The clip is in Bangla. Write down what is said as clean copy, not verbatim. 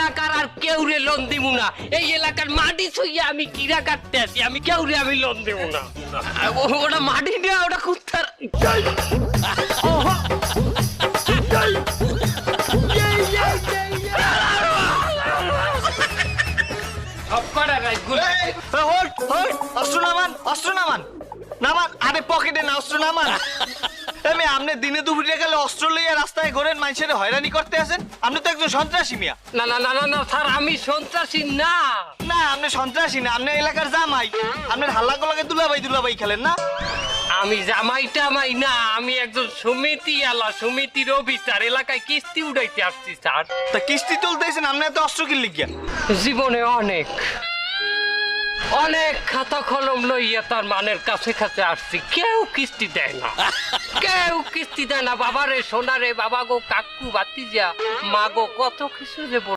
এলাকার আর কেউ রে লোন দিব না। এই এলাকার মাটি ছুঁইয়া আমি কিরা কাটতে আছি, আমি কেউ রে আমি লোন দেব না। ওটা মাটি না, ওটা কুত্তার। অস্ত্র নামান নামান, আরে পকেটে না অস্ত্র নামান। আমি আপনি দিনে দুপুরে গেলে অস্ত্র লইয়া রাস্তায় ঘোরেন, মানুষের হয়রানি করতে আছেন। আপনি তো একজন সন্ত্রাসী মিয়া। না না না না না স্যার, আমি সন্ত্রাসী না। না আপনি সন্ত্রাসী না, আপনি এলাকার জামাই। আপনার হাল্লা গোলাকে দুলাভাই খেলেন না। আমি জামাই টামাই না, আমি একজন সমিতি আলা, সমিতির অফিসার। এলাকায় কিস্তি উঠাইতে আসছি স্যার। তা কিস্তি তুলতেছেন, আপনি এত অস্ত্র কিনলে গিয়া? জীবনে অনেক অনেক খাতা কলম লইয়া তার মানের কাছে কাছে আসছি, কেউ কিস্তি দেয় না, কেউ কিস্তি দেয় না। বাবারে সোনারে, বাবা গো, কাকু, বাতিজা, মা গো, কত কিছু যে